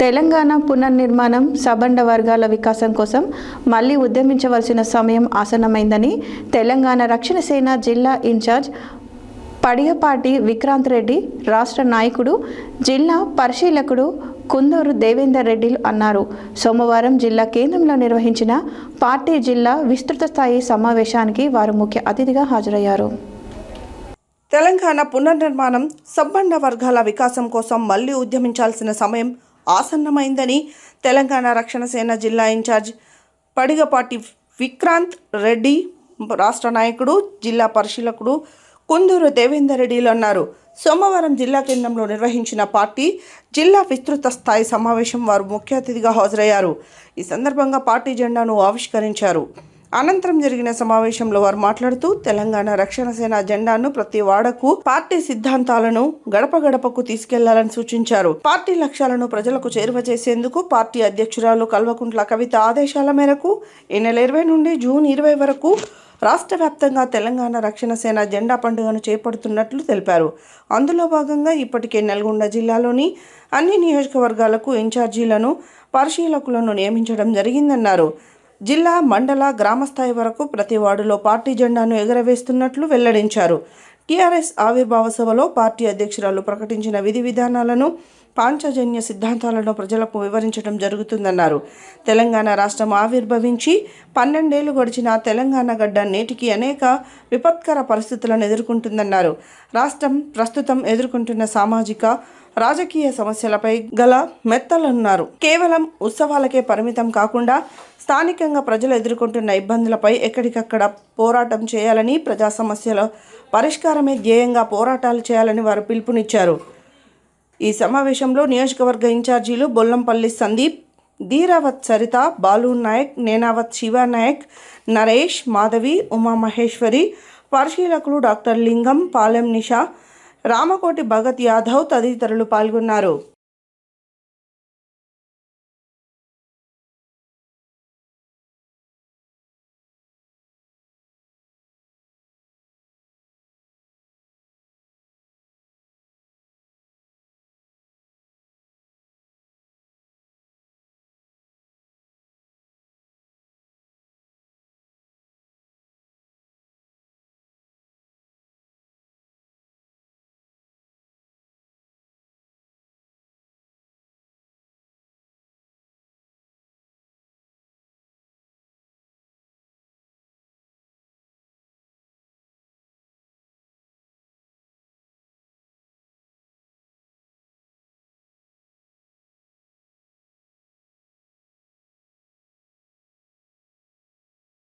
తెలంగాణ పునర్నిర్మాణం సబండ వర్గాల వికాసం కోసం మళ్లీ ఉద్యమించవలసిన సమయం ఆసన్నమైందని తెలంగాణ రక్షణ సేన జిల్లా ఇన్ఛార్జ్ పడిగపాటి విక్రాంత్ రెడ్డి, రాష్ట్ర నాయకుడు, జిల్లా పరిశీలకుడు కుందూరు దేవేందర్ రెడ్డిలు అన్నారు. సోమవారం జిల్లా కేంద్రంలో నిర్వహించిన పార్టీ జిల్లా విస్తృత స్థాయి సమావేశానికి వారు ముఖ్య అతిథిగా హాజరయ్యారు. తెలంగాణ పునర్నిర్మాణం సబ్బండ వర్గాల వికాసం కోసం మళ్లీ ఉద్యమించాల్సిన సమయం ఆసన్నమైందని తెలంగాణ రక్షణ సేన జిల్లా ఇన్ఛార్జ్ పడిగపాటి విక్రాంత్ రెడ్డి, రాష్ట్ర నాయకుడు, జిల్లా పరిశీలకుడు కుందూరు దేవేందర్ రెడ్డిలు అన్నారు. సోమవారం జిల్లా కేంద్రంలో నిర్వహించిన పార్టీ జిల్లా విస్తృత స్థాయి సమావేశం వారు ముఖ్య అతిథిగా హాజరయ్యారు. ఈ సందర్భంగా పార్టీ జెండాను ఆవిష్కరించారు. అనంతరం జరిగిన సమావేశంలో వారు మాట్లాడుతూ తెలంగాణ రక్షణ సేన జెండాను ప్రతి వాడకు, పార్టీ సిద్ధాంతాలను గడప గడపకు తీసుకెళ్లాలని సూచించారు. పార్టీ లక్ష్యాలను ప్రజలకు చేరువ చేసేందుకు పార్టీ అధ్యక్షురాలు కల్వకుంట్ల కవిత ఆదేశాల మేరకు ఈ నెల 20 నుండి జూన్ 20 వరకు రాష్ట్ర వ్యాప్తంగా తెలంగాణ రక్షణ సేన జెండా పండుగను చేపడుతున్నట్లు తెలిపారు. అందులో భాగంగా ఇప్పటికే నల్గొండ జిల్లాలోని అన్ని నియోజకవర్గాలకు ఇన్ఛార్జీలను, పరిశీలకులను నియమించడం జరిగిందన్నారు. జిల్లా, మండల, గ్రామ స్థాయి వరకు ప్రతి వార్డులో పార్టీ జెండాను ఎగరవేస్తున్నట్లు వెల్లడించారు. టీఆర్ఎస్ ఆవిర్భావ సభలో పార్టీ అధ్యక్షురాలు ప్రకటించిన విధి విధానాలను, పాంచజన్య సిద్ధాంతాలను ప్రజలకు వివరించడం జరుగుతుందన్నారు. తెలంగాణ రాష్ట్రం ఆవిర్భవించి 12 ఏళ్లు గడిచిన తెలంగాణ గడ్డ నేటికి అనేక విపత్కర పరిస్థితులను ఎదుర్కొంటుందన్నారు. రాష్ట్రం ప్రస్తుతం ఎదుర్కొంటున్న సామాజిక, రాజకీయ సమస్యలపై గల మెత్తలన్నారు. కేవలం ఉత్సవాలకే పరిమితం కాకుండా స్థానికంగా ప్రజలు ఎదుర్కొంటున్న ఇబ్బందులపై ఎక్కడికక్కడ పోరాటం చేయాలని, ప్రజా సమస్యల పరిష్కారమే ధ్యేయంగా పోరాటాలు చేయాలని వారు పిలుపునిచ్చారు. ఈ సమావేశంలో నియోజకవర్గ ఇన్ఛార్జీలు బొల్లంపల్లి సందీప్, ధీరావత్ సరిత, బాలు నాయక్, నేనావత్ శివనాయక్, నరేష్, మాధవి, ఉమామహేశ్వరి, పరిశీలకులు డాక్టర్ లింగం, పాలెం నిషా, రామకోటి భగత్ యాదవ్ తదితరులు పాల్గొన్నారు.